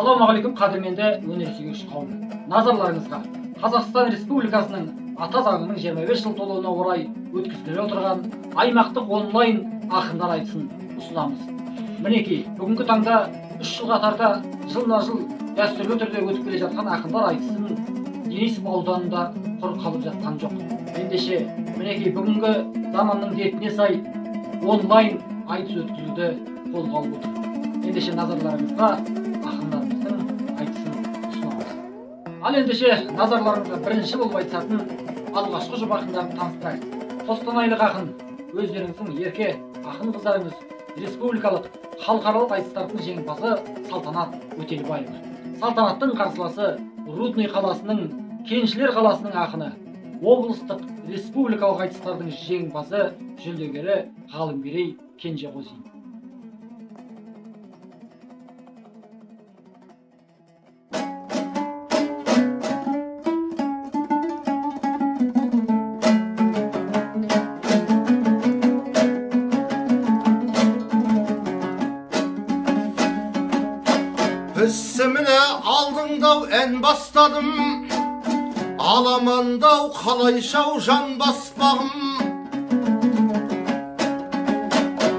Ассалаумағалейкум қадірменді өнер сүйгіш қауым. Назарларыңызға Қазақстан Республикасының ата заңының 25 жыл толуына орай өткізіліп отырған аймақтық онлайн ақындар айтысын ұсынамыз. Мінекей, бүгінгі таңда 3 жыл қатарда жылма-жыл дәстүрлі түрде өтіп келе жатқан ақындар айтысын Денисов ауданында құр қалып жатқан жоқ. Ендеше, мінекей бүгінгі заманның дертіне сай онлайн айтыс өткізуді қолға алып отыр. Ендеше назарларыңызға ақындарымыздың айтысын ұсынамыз. Ал ендеше назарларыңызға бірінші болып айтысатын алғашқы жоба ақындарын таныстырайық. Қостанайлық ақын, өздеріңіздің ерке ақын қыздарыңыз, республикалық халықаралық айтыстардың жеңімпазы Салтанат Өтелбаева. Салтанаттың қарсыласы Рудный қаласының, Кеншілер қаласының ақыны, облыстық республикалық айтыстардың жеңімпазы, жүлдегері Ғалымберей Кенжеғозин. Үсіміне алдыңдау ән бастадым, аламандау қалайшау жан баспағым.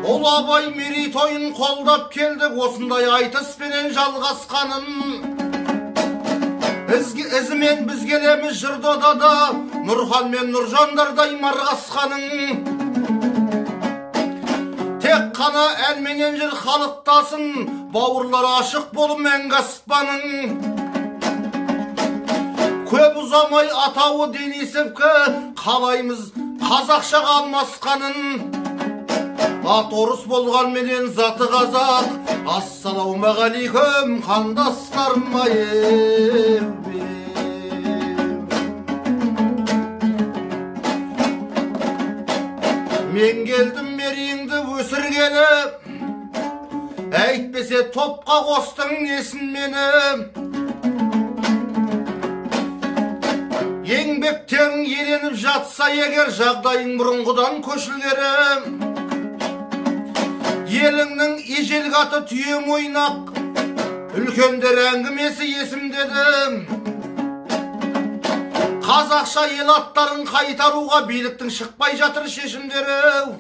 Ол абай мерейтойын қолдап келді, осындай айтыспенен жалғасқанын. Ізімен біз келеміз жыр додада, Нұрхан мен Нұржандардай марғасқаның. Тек қана әнменен жыр халықтасын, бауырлар ашық болу мәңгі аспаның. Көп ұзамай атауы Денисовкі, қалаймыз қазақша қалмасқанын. Ат орыс болғанменен заты қазақ, ассалаумағалейкум қандастарым ай. Мен келдім мерейіңді өсіргені, әйтпесе топқа қостың несін мені. Еңбектерің еленіп жатса егер, жағдайың бұрынғыдан көшілгері. Еліңнің ежелгі аты түйем ойнақ, үлкендер әңгімесі есімдеді. Қазақша ел аттарын қайтаруға биліктің шықпай жатыр шешімдері.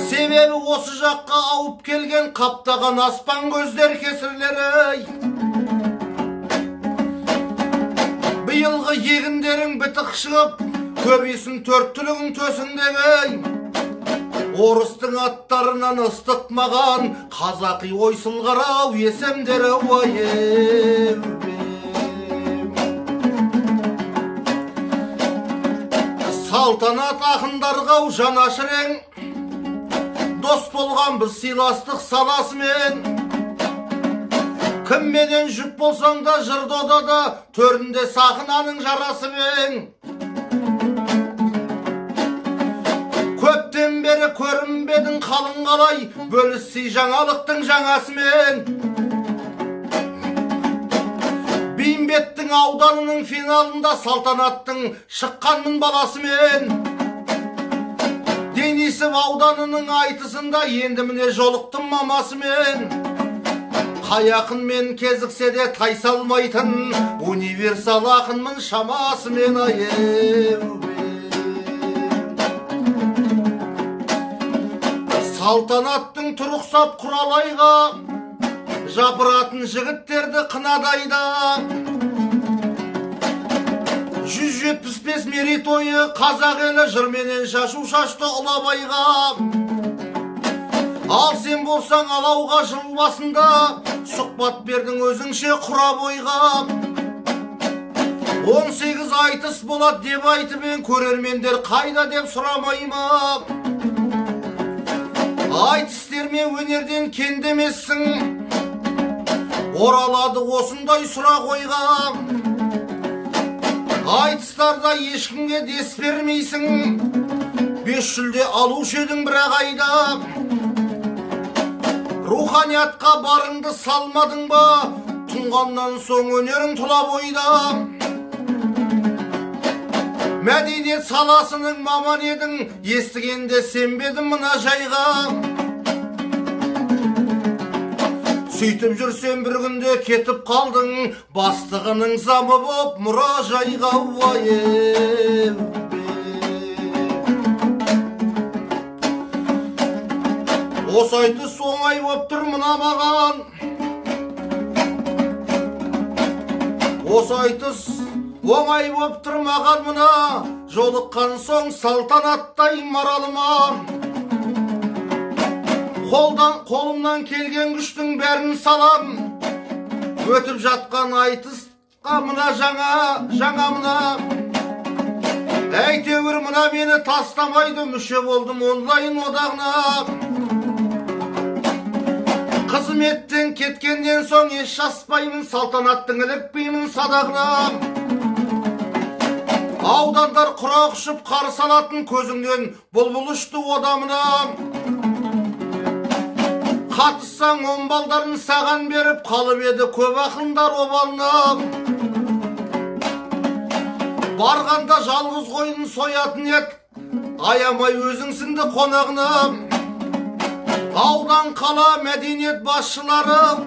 Себебі осы жаққа ауып келген қаптаған аспан көздер кесірлері. Биылғы егіндерің бітік шығып, көбейсін төрт түлігің төсіндегі. Орыстың аттарынан ыстық маған, қазақи ойсылғарау есімдері ойым. Салтанат ақындарғау жанашырең, дос болған біз сыйластық саласымен. Кімменен жүк болсаң да жыр додада, төрінде сақынаның жарасымен. Көптен бері көрінбедің қалың қалай, бөліссей жаңалықтың жаңасымен. Бейімбеттің ауданының финалында Салтанаттың шыққанмын баласымен. Денисов ауданының айтысында енді міне жолықтым мамасымен. Қай ақынмен кезіксе де тайсалмайтын, универсал ақынмын шамасымен айым. Салтанаттың тұрықсап құралайға, жапыратын жігіттерді қынадайда. 175 мерейтойы қазақ елі жырменен шашу шашты ұлабайға. Ал сен болсаң алауға жыл басында, сұхбат бердің өзіңше құра бойға. 18 айтыс болады деп айтып ең, көрермендер қайда деп сұрамайма. Айтыстерме өнерден кендемессің, оралады осындай сұрақ ойға. Айтыстарда ешкімге дес бермейсің, 5 жүлде алушы едің бірақ айда. Руханиятқа барыңды салмадың ба, тұнғаннан соң өнерің тұла бойда. Мәдениет саласының маман едің, естігенде сенбедім мына жайға. Сөйтіп жүрсем бір күнде кетіп қалдың, бастығының замы боп мұражайға уайым. Осы айтыс оңай боп тұр мына маған, осы айтыс оңай боп тұр маған мына, жолыққан соң салтанаттай маралыма. Қолымнан келген күштің бәрін салам, өтіп жатқан айтысқа мына жаңа мына. Әйтеуір мына мені тастамайды, мүше болдым онлайн одағына. Қызметтен кеткенден соң еш шаспаймын, салтанаттың ілікпеймін садағына. Аудандар құрақ ұшып қарсы алатын, көзіңнен бұлбұл ұшты одамына. Қатыссаң он балдарын саған беріп, қалып еді көп ақындар обалына. Барғанда жалғыз қойын соятын ет, аямай өзіңсіңді қонағына. Аудан қала мәдениет басшылары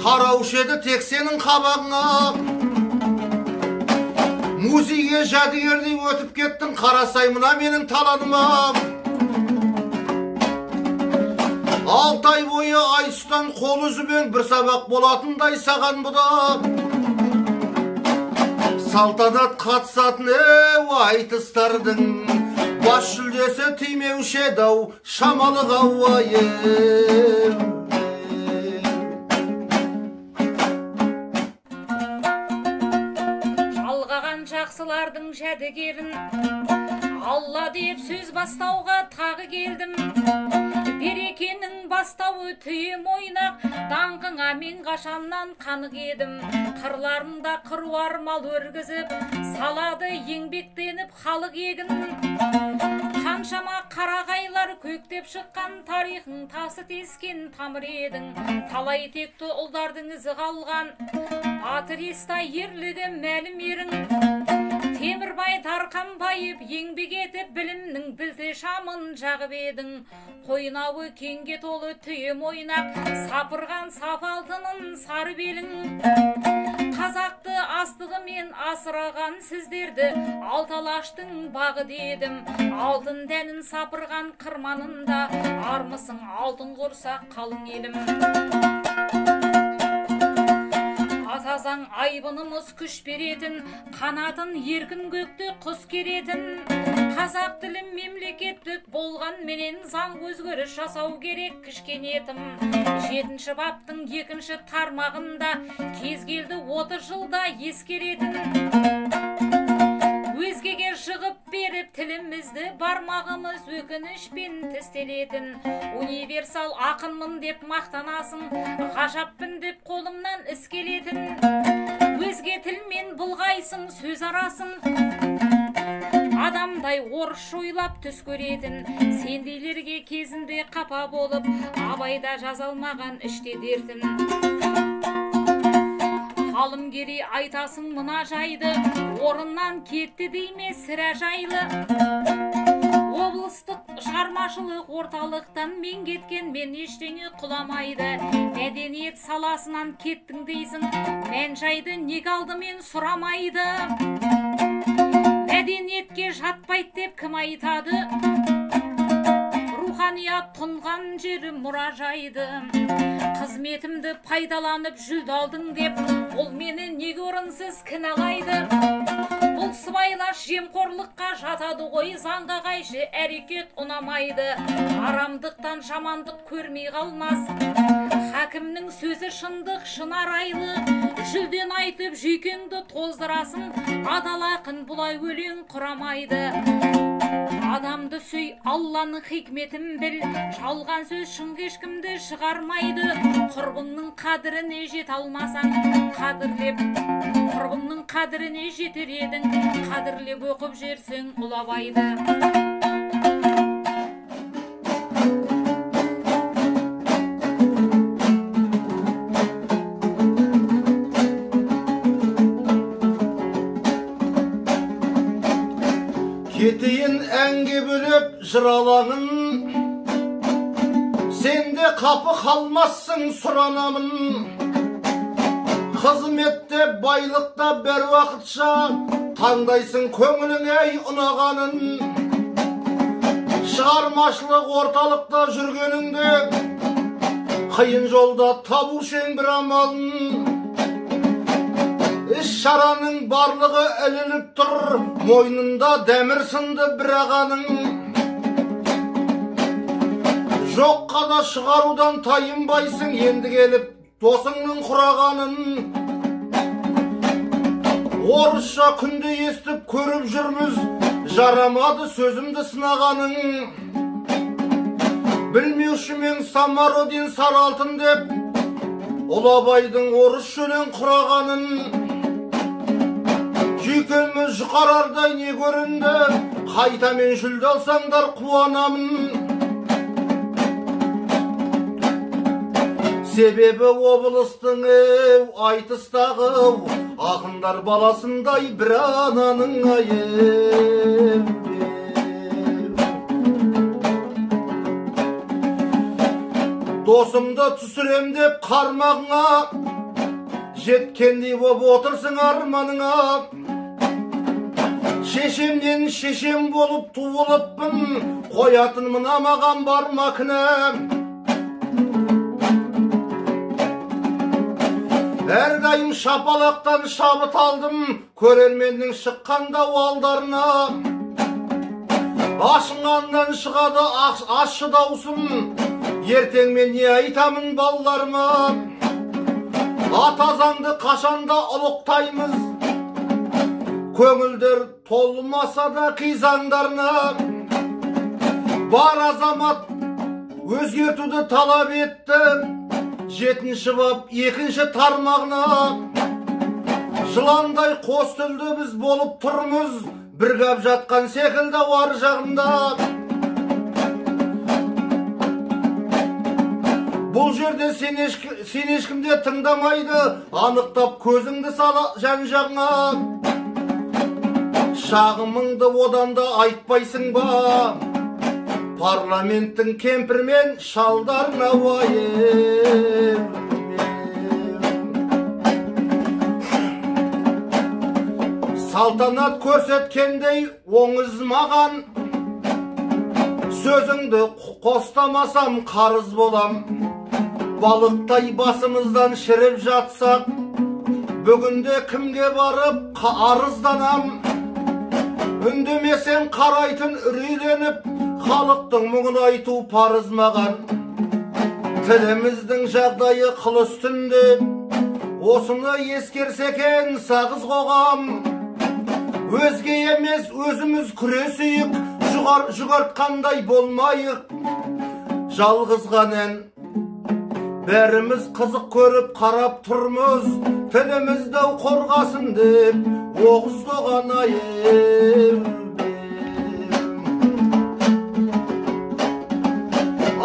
қараушы еді тек сенің қабағыңа. Музейге жәдігердей өтіп кеттің, қарасай мына менің таланыма. 6 ай бойы айыстан қол үзіп бір сабақ болатындай саған бұда. Салтанат қатысатын айтыстардың бас жүлдесі тимеуші еді-ау шамалыға уайым. Жалғаған жақсылардың жәдігерін Алла деп сөз бастауға тағы келдім. Берекенің бастауы түйем ойнақ, даңқыңа мен қашаннан қанық едім. Қырларында қыруар мал өргізіп, салады еңбектеніп халық егін. Қаншама қарағайлар көктеп шыққан, тарихың тасы тескен тамыр едің. Талай текті ұлдардың ізі қалған, батыр естай ерлігі мәлім ерің. Темірбай тарқан байып, еңбек етіп білімнің білді шамын жағып едің. Қойнауы кеңге толы түйем ойнақ, сапырған сап алтынын сары белің. Қазақты астығымен асыраған сіздерді алталаштың бағы дедім. Алтын дәнін сапырған қырманында армысың алтын құрсақ қалың елім. Атазаң айбынымыз күш беретін, қанатын еркін көкті құс керетін. Қазақ тілім мемлекеттік болған менен заң өзгеріс жасау керек кішкенетім. 7-ші баптың 2-ші тармағында кез келді 30 жылда ескеретін. Өзгеге жығып беріп тілімізді бармағымыз өкінішпен тістелетін. Универсал ақынмын деп мақтанасың, ғажаппын деп қолымнан іс келетін. Өзге тілмен бұлғайсың, сөз арасың, адамдай орыс ойлап түс көретін. Сендейлерге кезінде қапа болып, абайда жазалмаған іште дертін. Қалымгерей айтасың мына жайды, орыннан кетті дейме сірә жайлы. Облыстық шығармашылық орталықтан мен кеткен, мен ештеңе құламайды. Мәдениет саласынан кеттің дейсің, мән жайды неге алдымен сұрамайды. Мәдениетке жатпайды деп кім айтады? Руханият тұнған жері мұражайды. Қызметімді пайдаланып жүлде алдың деп, ол мені неге орынсыз кінәлайды? Бұл сыбайлас жемқорлыққа жатады ғой, заңға қайшы әрекет ұнамайды. Арамдықтан жамандық көрмей қалмас, хакімнің сөзі шындық шынарайлы. Жүлден айтып жүйкеңді тоздырасың, адал ақын бұлай өлең құрамайды. Адамды сүй, Алланың хикметін біл, жалған сөз шын ешкімді шығармайды. Құрбыңның қадіріне жет алмасаң, қадірлеп, құрбыңның қадіріне жетер едің, қадірлеп оқып жерсің ұлабайды. Кетейін әнге бөліп жыралағын, Sen de kapı kalmazsın сұранамын. Қызметте, байлықта бір уақытша таңдайсың көңіліңе ұнағанын. Шығармашылық орталықта жүргеніңде қиын жолда табушы ең бір амалын. Іс-шараның барлығы ілініп тұр, мойнында дәмір сынды бір ағаның. Жоққа да шығарудан тайынбайсың, енді келіп досыңның құрағанын. Орысша күнде естіп көріп жүрміз, жарамады сөзімді сынағаның. Білмеуші мен Самародин сары алтын деп, Ұлабайдың орыс шөлен құрағанын. Жүйкеміз жұқарардай не көрінді, қайтамен жүлде алсаңдар қуанамын. Себебі облыстың айтыстағы ақындар баласындай бір ананың айып. Досымды түсірем деп қармағыңа, жеткендей боп отырсың арманыңа. Шешемнен шешем болып туылыппын, қоятын мына маған бар ма кінә? Әрдайым шапалақтан шабыт алдым, көрерменнің шыққанда уалдарына. Ашынғаннан шығады ащы даусым, ертең мен не айтамын балаларыма? Ата заңды қашанда ұлықтаймыз, көңілдер толмаса да кей заңдарына. Бар азамат өзгертуді талап етті, 7-ші бап 2-ші тармағына. Жыландай қос тілді біз болып тұрмыз, біргап жатқан секілді ар жағында. Бұл жерде сен ешкімде тыңдамайды, анықтап көзіңді сала жан-жағыңа. Шағымыңды одан да айтпайсың ба, парламенттің кемпірмен шалдарына уайым. Салтанат көрсеткендей оңыз маған, сөзіңді қостамасам қарыз болам. Балықтай басымыздан шіріп жатсақ, бүгінде кімге барып арызданам? Үндемесем қарайтын үрейленіп, халықтың мұңын айту парыз маған. Тіліміздің жағдайы қыл үстінде, осыны ескерсекен сағыз қоғам. Өзге емес өзіміз күресейік, жүгіртқандай болмайық. Жалғызған ән, бәріміз қызық көріп қарап тұрмыз, тілімізді қорғасын деп, оғыз қоған айып.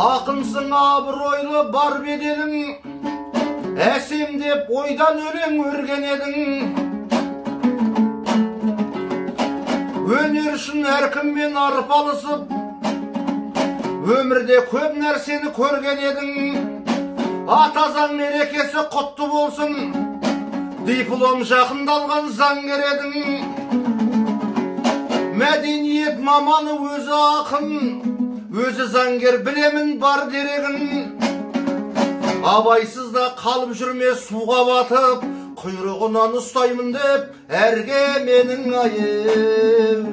Ақынсың абыройлы бар беделің, әсем деп ойдан өлең өрген едің. Өнер үшін әркіммен арпалысып, өмірде көп нәрсені көрген едің. Ата заң мерекесі құтты болсын, диплом жақындалған заңгер едің. Мәдениет маманы өзі ақын, өзі заңгер білемін бар дерегін. Абайсызда қалып жүрме суға батып, құйрығынан ұстаймын деп әрге менің айып.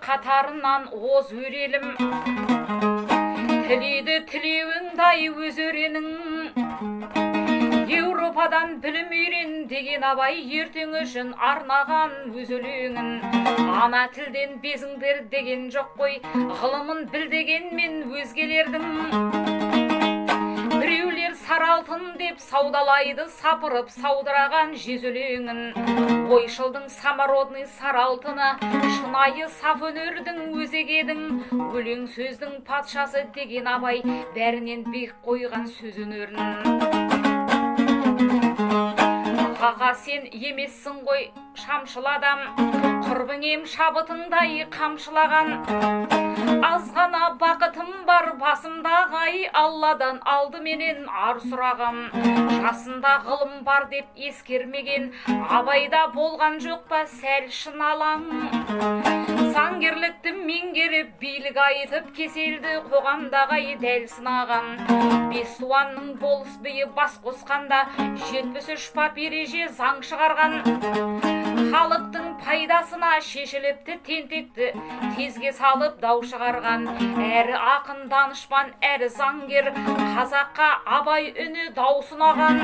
Қатарынан оз өрелім, тілейді тілеуіңдай өз өренің. Еуропадан білім үйрен деген абай ертең үшін арнаған өз өлеңін. Ана тілден безіңдер деген жоқ қой, ғылымын біл дегенмен өзгелердің. Біреулер саралтын деп саудалайды, сапырып саудыраған жез өлеңін. Ойшылдың самародный саралтыны, шынайы саф өнердің өзегедің. Өлең сөздің патшасы деген абай бәрінен биік қойған сөз өнерін. Аға сен емессің ғой шамшыладам, құрбыңем шабытыңдай қамшылаған. Азғана бақытым бар басымдағы ай, Алладан алды менен ар сұрағам. Жасында ғылым бар деп ескермеген, абайда болған жоқ па сәл шыналаң. Заңгерлікті меңгеріп билік айтып, кеселді қоғамдағы ай дәл сынаған. Бес суанның болыс биі бас қосқанда, 73 бап ереже заң шығарған. Халықтың пайдасына шешіліпті тентекті тезге салып дау шығарған. Әрі ақын данышпан, әрі заңгер, қазаққа абай үні даусынаған.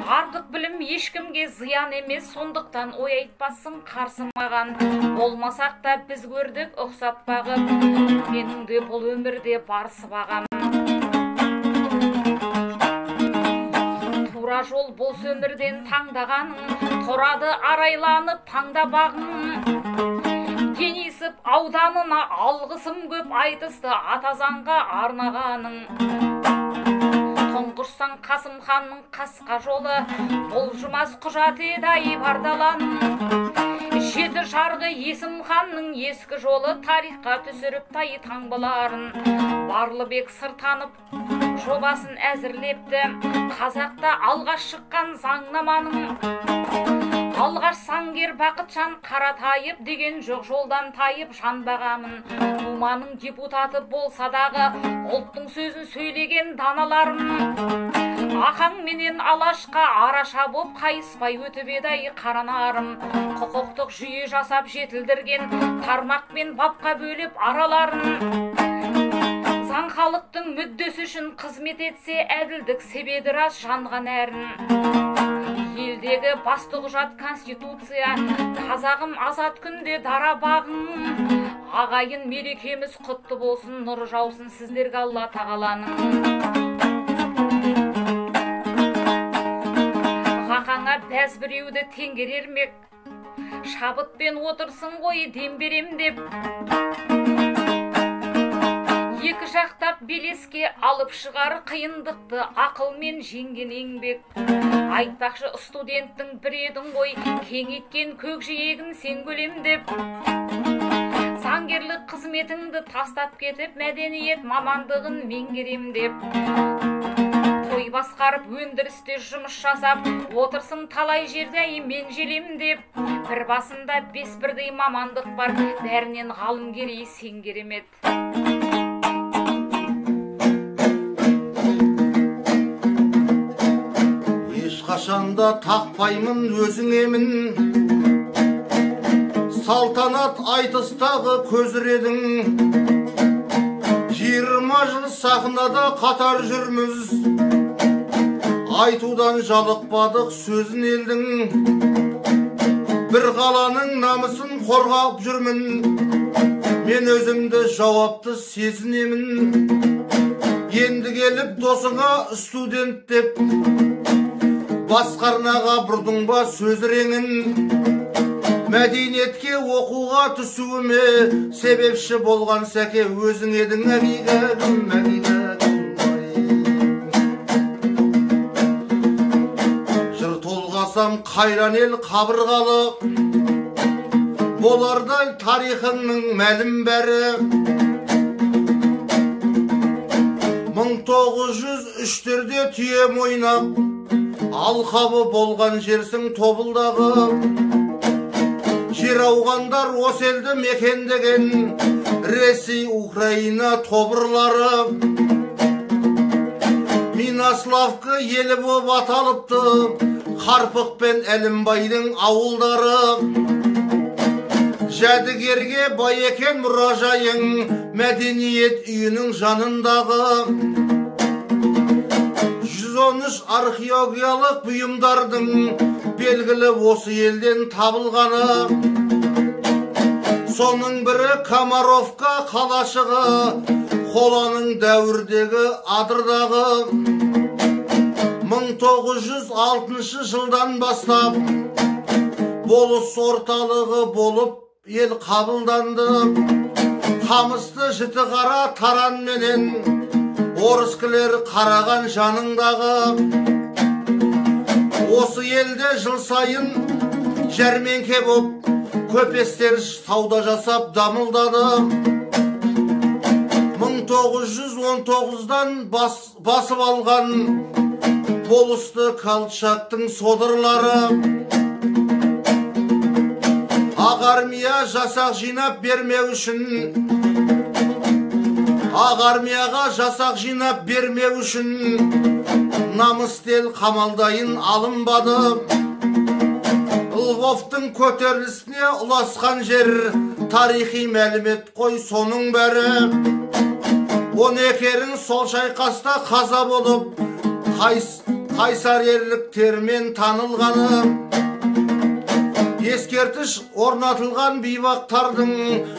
Артық білім ешкімге зиян емес, сондықтан ой айтпасын қарсы маған. Болмасақ та біз көрдік ұқсап бағып, менің де бұл өмірде бар сыбағам. Тура жол бұл өмірден таңдағаның, тұрады арайланып таңдабағың. Кенесіп ауданына алғысым көп, айтысты атазанға арнағаның. Тұңғышсан Қасым ханның қасқа жолы, бұлжымас құжат еді ай бардаланың. Жеті жарғы Есім ханның ескі жолы, тарихқа түсіріп тай таңбаларын. Барлыбек сыртанып жобасын әзірлепті, қазақта алғаш шыққан заңнаманың. Алғаш заңгер Бақытжан Қаратайып деген жоқ жолдан тайып жан бағамын. Думаның депутаты болса дағы, ұлттың сөзін сөйлеген даналарым. Ақаң менен Алашқа араша боп қайыспай өтіп еді қаранарым. Құқықтық жүйе жасап жетілдірген, тармақпен бапқа бөліп араларын. Заң халықтың мүддесі үшін қызмет етсе, әділдік себеді рас жанған әрін. Елдегі басты құжат Конституция, қазағым азат күнде дара бағың. Ағайын мерекеміз құтты болсын, нұр жаусын сіздерге Алла тағаланың. Ғақаңа бәз біреуді теңгерермек, шабытпен отырсын ғой дем берем деп. Екі жақтап белеске алып шығар қиындықты, ақылмен жеңген еңбек. Айтпақшы студенттің бір едің ғой, кеңейткен көкжиегін сен көлем деп. Заңгерлік қызметіңді тастап кетіп, мәдениет мамандығын меңгерем деп. Той басқарып өндірісте жұмыс жасап, отырсың талай жерде мен желем деп. Бір басында 5 бірдей мамандық бар, бәрінен ғалымгер сен керемет. Ешқашанда тақпаймын өзіңемін, салтанат айтыстағы көзіредің. 20 жыл сахнада қатар жүрміз, айтудан жалықпадық сөзін елдің. Бір қаланың намысын қорғап жүрмін, мен өзімді жауапты сезінемін. Енді келіп досыңа студент деп, басқарнаға бұрдың ба сөз реңін. Мәдениетке оқуға түсуіме себепші болған сәке өзің едің әбигәгім, әбигәгім. Жыр толғасам қайран ел қабырғалы, болардай тарихыңның мәлім бәрі. 1903-терде түйе мойнап, алқабы болған жерсің Тобылдағы. Жер ауғандар осы елді мекендеген, Ресей, Украина тобырлары. Минаславка елі боп аталыпты, Қарпық пен Әлімбайдың ауылдары. Жәдігерге бай екен мұражайың, мәдениет үйінің жанындағы. 113 археологиялық бұйымдардың белгілі осы елден табылғаны. Соның бірі Комаровка қалашығы, қоланың дәуірдегі Адырдағы. 1906 жылдан бастап болыс орталығы болып ел қабылданды. Қамысты Жітіқара таран менен орыскілер қараған жаныңдағы. Осы елде жыл сайын жәрменке боп көпестер сауда жасап дамылдады. 1919-дан басып алған болысты Колчактың содырлары. Ақ армия жасақ жинап бермеу үшін, Ақ армияға жасақ жинап бермеу үшін намыстел қамалдайын алынбады. Львовтың көтерілісіне ұласқан жер тарихи мәлімет қой соның бәрі. 12-ерін сол шайқаста қаза болып қайсар ерліктермен танылғаны. Ескертіш орнатылған бейбақтардың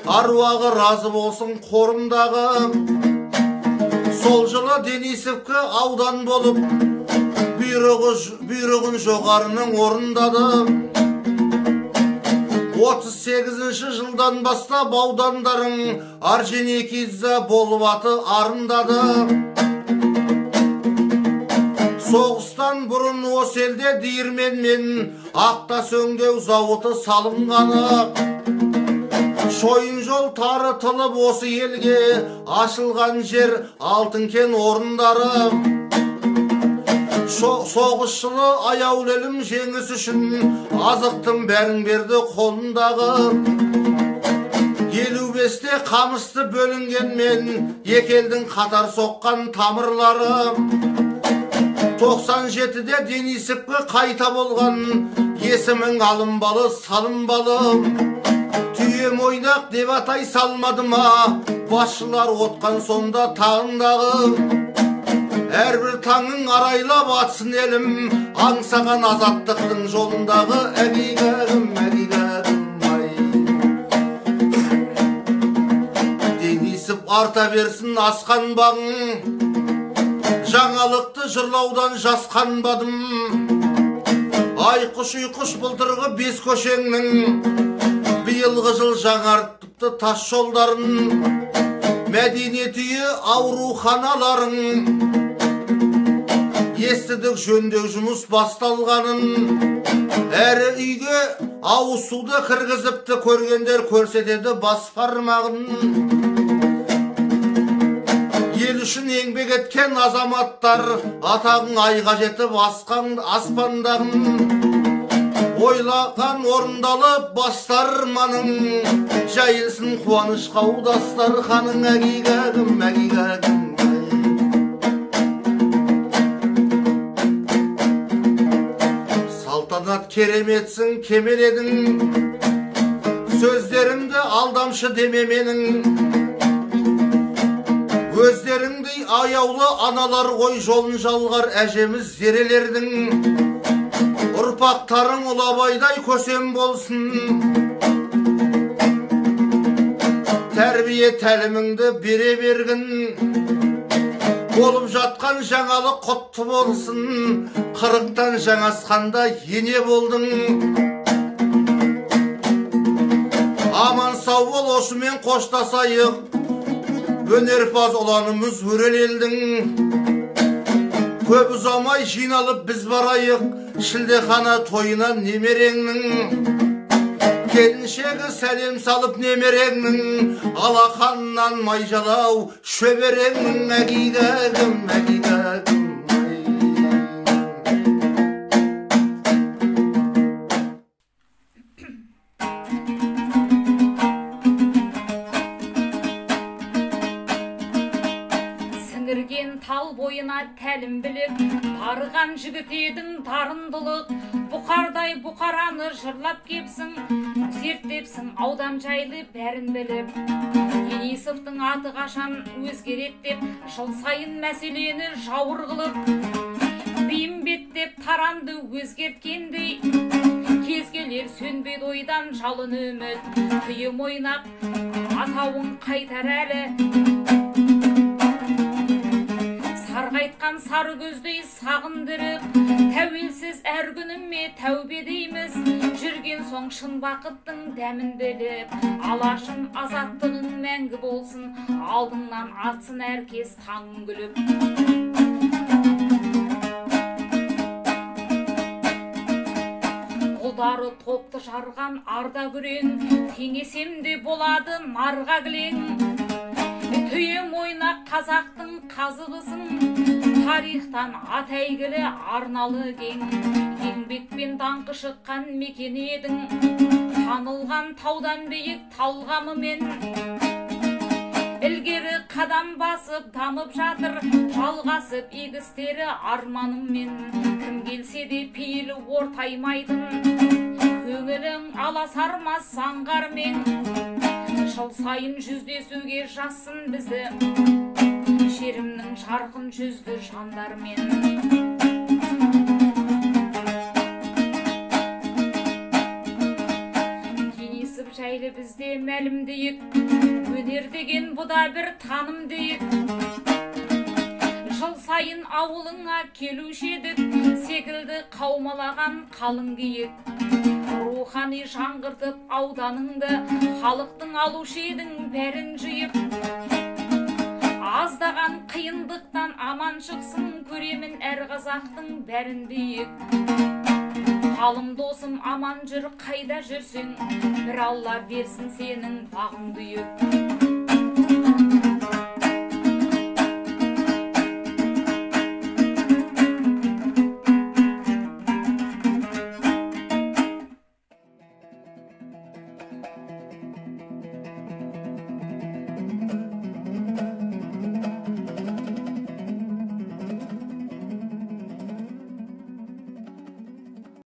аруағы разы болсын қорымдағы. Сол жылы Денисовка аудан болып бұйрығын жоғарының орындады. 38-ші жылдан бастап аудандарың Орджоникидзе болып аты арындады. Соғыстан бұрын осы елде диірмен мен ақтас өңдеу зауыты салынғаны. Шойын жол таратылып осы елге ашылған жер Алтынкен орындары. Соғысшылы аяулы елім жеңіс үшін азықтың бәрін берді қолындағы. 55-те қамысты бөлінгенмен екі елдің қатар соққан тамырлары. 97-де Денисовка қайта болған есімің алынбалы салынбалы. Түйем ойнақ деп атай салмады ма басшылар отқан сонда тағындағы. Әрбір таңың арайлап атсын елім аңсаған азаттықтың жолындағы. Әгигәгім, әгигәгім ай. Денисов арта берсін асқан бағың, жаңалықты жырлаудан жасқанбадым. Айқұш-ұйқұш былтырғы бес көшеңнің биылғы жыл жаңартыпты тас жолдарын. Мәдениет үйі ауруханаларын естідік жөндеу жұмыс басталғанын. Әрі үйге ауыз суды кіргізіпті, көргендер көрсетеді бас бармағын. Ел үшін еңбек еткен азаматтар атағың айға жетіп асқан аспандағын. Ойлаған орындалып бастар маның, жайылсын қуаныш қаудастар ханың. Әгигәгім, әгигәгім. Салтанат кереметсің кемеледің, сөздерімді алдамшы деме менің. Өздеріңдей аяулы аналар ғой жолын жалғар әжеміз зерелердің. Ұрпақтарың ұлабайдай көсем болсын, тәрбие тәліміңді бере бергін. Болып жатқан жаңалық құтты болсын, 40-тан жаңасқанда ене болдың. Аман сау бол, осымен қоштасайық, өнерпаз ұланымыз өрел елдің. Көп ұзамай жиналып біз барайық, шілдехана тойынан немереңнің. Келіншегі сәлем салып немереңнің, алақаннан майжалау шөбереңнің. Әгигәгім, әгигәгім. Сіңірген тал бойына тәлім біліп, барған жігіт едің дарындылық. Бұқардай бұқараны жырлап кепсің, зерттепсің аудан жайлы бәрін біліп. Денисовтың аты қашан өзгерет деп, жыл сайын мәселені жауыр қылып. Бейімбет деп таранды өзгерткендей, кез келер сөнбеді ойдан жалын үміт. Түйім ойнап атауын қайтар әлі, сарғайтқан сары көздей сағындырып, тәуелсіз әр күніме тәубе дейміз. Жүрген соң шын бақыттың дәмін біліп, алашым азаттығың мәңгі болсын, алдыңнан атсын әркез таңын күліп. ұлдары топты жарған арда күрең, теңесемде болады нарға кілең. Түйем ойна қазақтың қазығысың, тарихтан ат әйгілі арналы кең. Еңбекпен даңқы шыққан мекен едің, танылған таудан биік талғамымен. Ілгері қадам басып дамып жатыр, жалғасып егістері арманыммен. Кім келсе де пейілі ортаймайтын, көңілің аласармас саңғармен. Жыл сайын жүздесуге жазсын бізді, шерімнің жарқын жүзді жандармен. Жайлы бізде мәлімдейік, өнер деген бұда бір таным дейік. Жыл сайын ауылыңа келуші едік, секілді қаумалаған қалың киік. Рухани жаңғыртып ауданыңды, халықтың алушы едің бәрін жиып. Аздаған қиындықтан аман шықсын, көремін әр қазақтың бәрін дейік. Қалым досым аман жүр, қайда жүрсең, бір Алла берсін сенің бағың бүйіп.